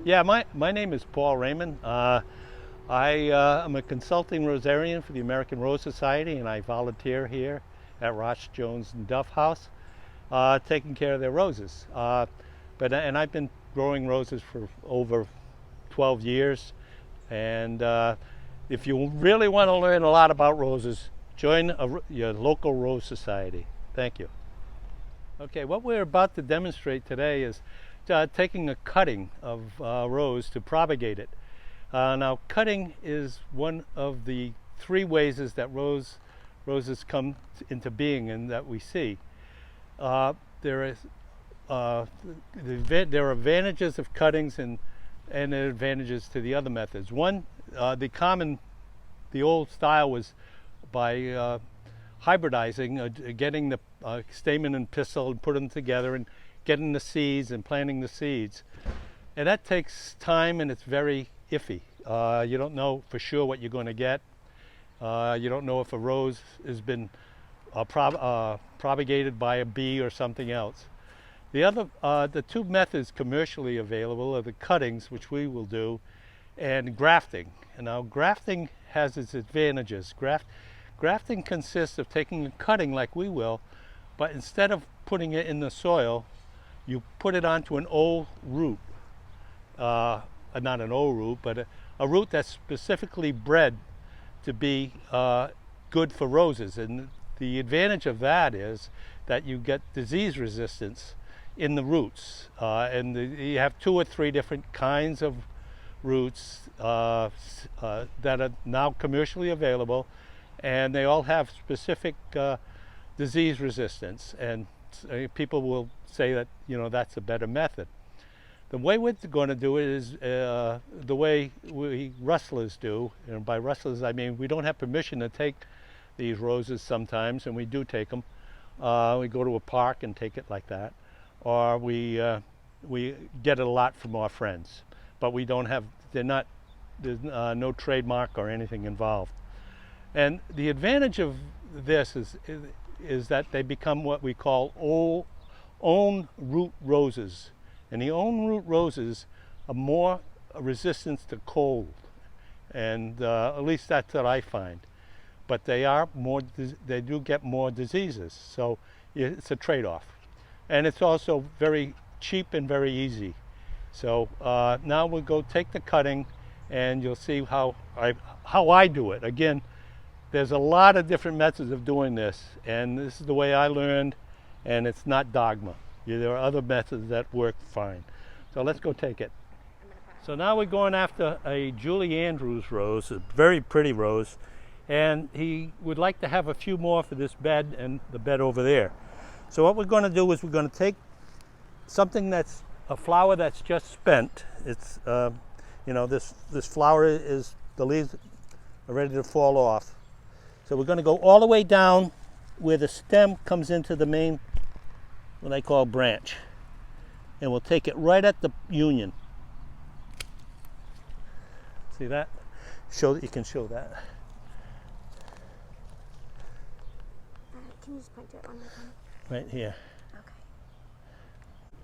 Yeah, my name is Paul Raymond. I'm a consulting rosarian for the American Rose Society, and I volunteer here at Ross, Jones, and Duff House, taking care of their roses. And I've been growing roses for over 12 years. And if you really want to learn a lot about roses, join your local rose society. Thank you. Okay, what we're about to demonstrate today is taking a cutting of rose to propagate it. Now, cutting is one of the three ways that roses come into being and that we see. There are advantages of cuttings and advantages to the other methods. One, the old style was by hybridizing, getting the stamen and pistil and putting them together and getting the seeds and planting the seeds. And that takes time, and it's very iffy. You don't know for sure what you're going to get. You don't know if a rose has been propagated by a bee or something else. The two methods commercially available are the cuttings, which we will do, and grafting. And now grafting has its advantages. Grafting consists of taking a cutting like we will, but instead of putting it in the soil, you put it onto an old root. Not an old root, but a root that's specifically bred to be good for roses. And the advantage of that is that you get disease resistance in the roots. You have 2 or 3 different kinds of roots that are now commercially available, and they all have specific disease resistance. And people will say that, that's a better method. The way we're going to do it is the way we rustlers do. And by rustlers, I mean we don't have permission to take these roses sometimes, and we do take them. We go to a park and take it like that. Or we get it a lot from our friends. But we don't have, there's no trademark or anything involved. And the advantage of this is that they become what we call own root roses. And the own root roses are more resistant to cold, and at least that's what I find. But they do get more diseases, so it's a trade-off. And it's also very cheap and very easy. So now we'll go take the cutting, and you'll see how I do it. Again, there's a lot of different methods of doing this, and this is the way I learned, and it's not dogma. There are other methods that work fine. So let's go take it. So now we're going after a Julie Andrews rose, a very pretty rose, and he would like to have a few more for this bed and the bed over there. So what we're going to do is we're going to take something that's a flower that's just spent. It's this flower is, the leaves are ready to fall off. So we're going to go all the way down where the stem comes into the main, what I call branch, and we'll take it right at the union. See that? You can show that. Can you just point to it one more time? Right here. Okay.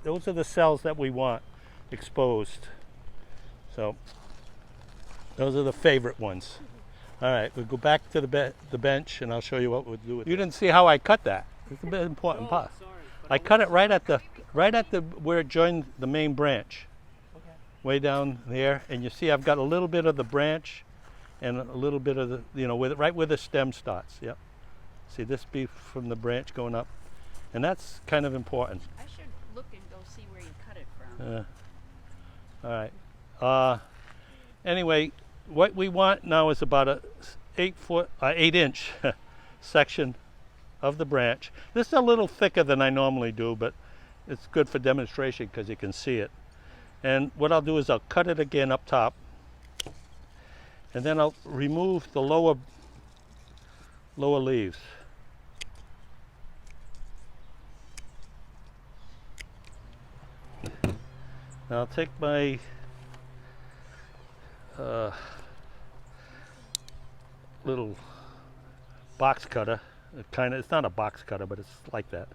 Those are the cells that we want exposed. So those are the favorite ones. All right, we'll go back to the bench, and I'll show you what we'll do with it. You didn't see how I cut that. It's a bit important part. I cut it right at the where it joins the main branch. Okay. Way down there, and you see I've got a little bit of the branch and a little bit of the right where the stem starts. Yep. See this be from the branch going up, and that's kind of important. I should look and go see where you cut it from. All right. Anyway, what we want now is about a 8-inch section of the branch. This is a little thicker than I normally do, but it's good for demonstration because you can see it. And what I'll do is I'll cut it again up top, and then I'll remove the lower leaves. Now I'll take my little box cutter. It's not a box cutter, but it's like that.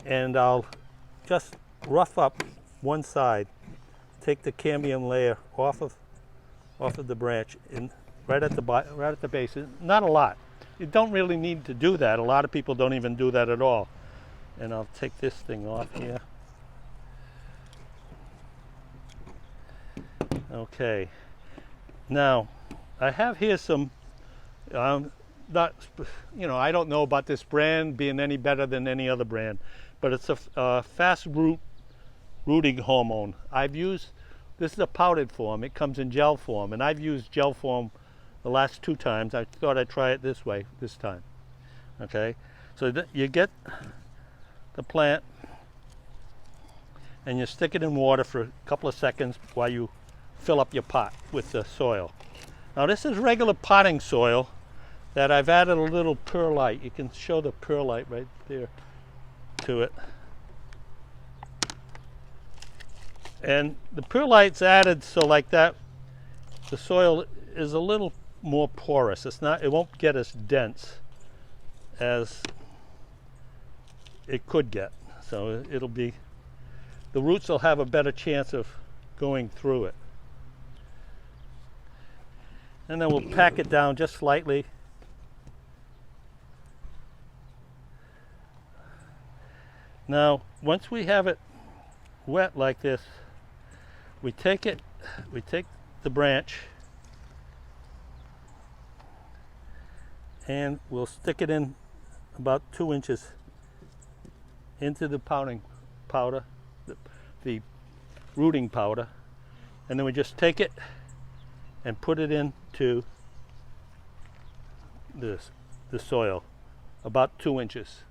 And I'll just rough up one side take the cambium layer off of the branch in right at the base. Not a lot. You don't really need to do that. A lot of people don't even do that at all. And I'll take this thing off here. Okay. Now, I have here some, not, I don't know about this brand being any better than any other brand, but it's a fast rooting hormone. This is a powdered form. It comes in gel form, and I've used gel form the last 2 times. I thought I'd try it this way this time. Okay, so you get the plant, and you stick it in water for a couple of seconds while you fill up your pot with the soil. Now this is regular potting soil that I've added a little perlite. You can show the perlite right there to it. And the perlite's added so like that the soil is a little more porous. It won't get as dense as it could get. So the roots will have a better chance of going through it. And then we'll pack it down just slightly. Now, once we have it wet like this, we take the branch and we'll stick it in about 2 inches into the powder, the rooting powder, and then we just take it and put it into the soil about 2 inches,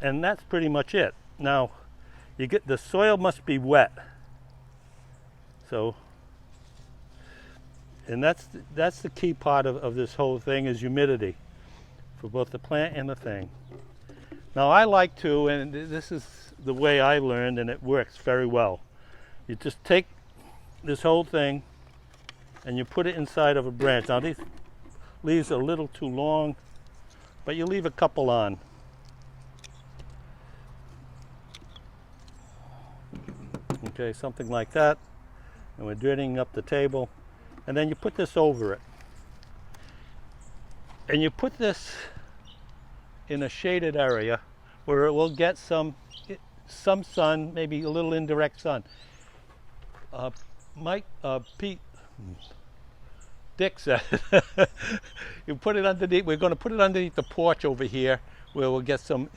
and that's pretty much it. Now the soil must be wet, so, and that's the key part of this whole thing is humidity for both the plant and the thing. Now I like to, and this is the way I learned, and it works very well. You just take this whole thing and you put it inside of a branch. Now these leaves are a little too long, but you leave a couple on. Okay, something like that. And we're dirtying up the table. And then you put this over it. And you put this in a shaded area where it will get some sun, maybe a little indirect sun. Dick said, you put it underneath, we're going to put it underneath the porch over here where we'll get some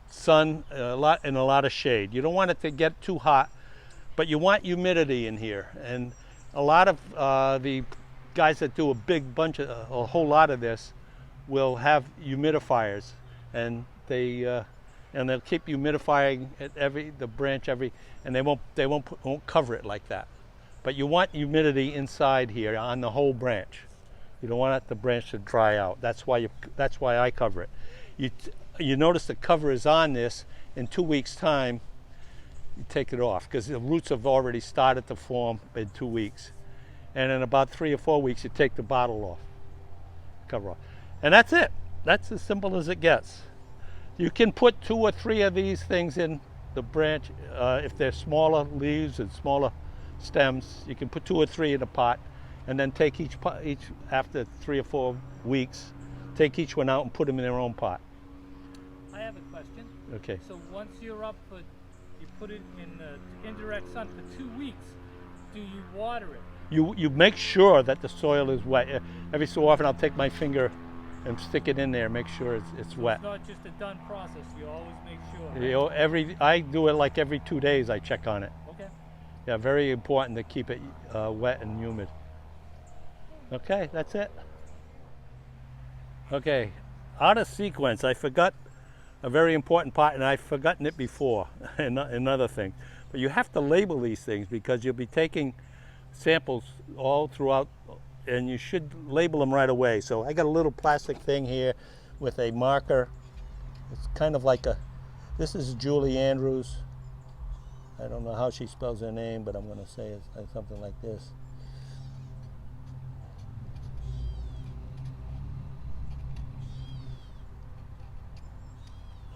sun and a lot of shade. You don't want it to get too hot, but you want humidity in here. And a lot of the guys that do a whole lot of this will have humidifiers, and they'll keep humidifying the branch and they won't cover it like that. But you want humidity inside here on the whole branch. You don't want the branch to dry out. That's why I cover it. You notice the cover is on this. In 2 weeks' time, you take it off because the roots have already started to form in 2 weeks. And in about 3 or 4 weeks, you take the bottle off, cover off. And that's it. That's as simple as it gets. You can put 2 or 3 of these things in the branch. If they're smaller leaves and smaller stems, you can put 2 or 3 in a pot, and then take each after 3 or 4 weeks, take each one out and put them in their own pot. I have a question. Okay. So once you're up, you put it in the indirect sun for 2 weeks. Do you water it? You make sure that the soil is wet. Every so often, I'll take my finger and stick it in there, make sure it's wet. It's not just a done process. You always make sure. I do it like every 2 days. I check on it. Okay. Yeah, very important to keep it wet and humid. Okay, that's it. Okay, out of sequence, I forgot a very important part, and I've forgotten it before, another thing. But you have to label these things because you'll be taking samples all throughout, and you should label them right away. So I got a little plastic thing here with a marker. It's kind of like this is Julie Andrews. I don't know how she spells her name, but I'm going to say it's something like this.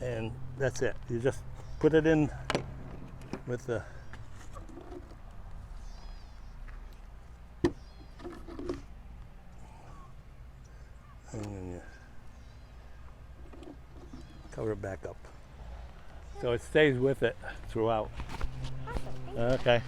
And that's it. You just put it in with the cover it back up. So it stays with it throughout. Awesome. Thank you. Okay.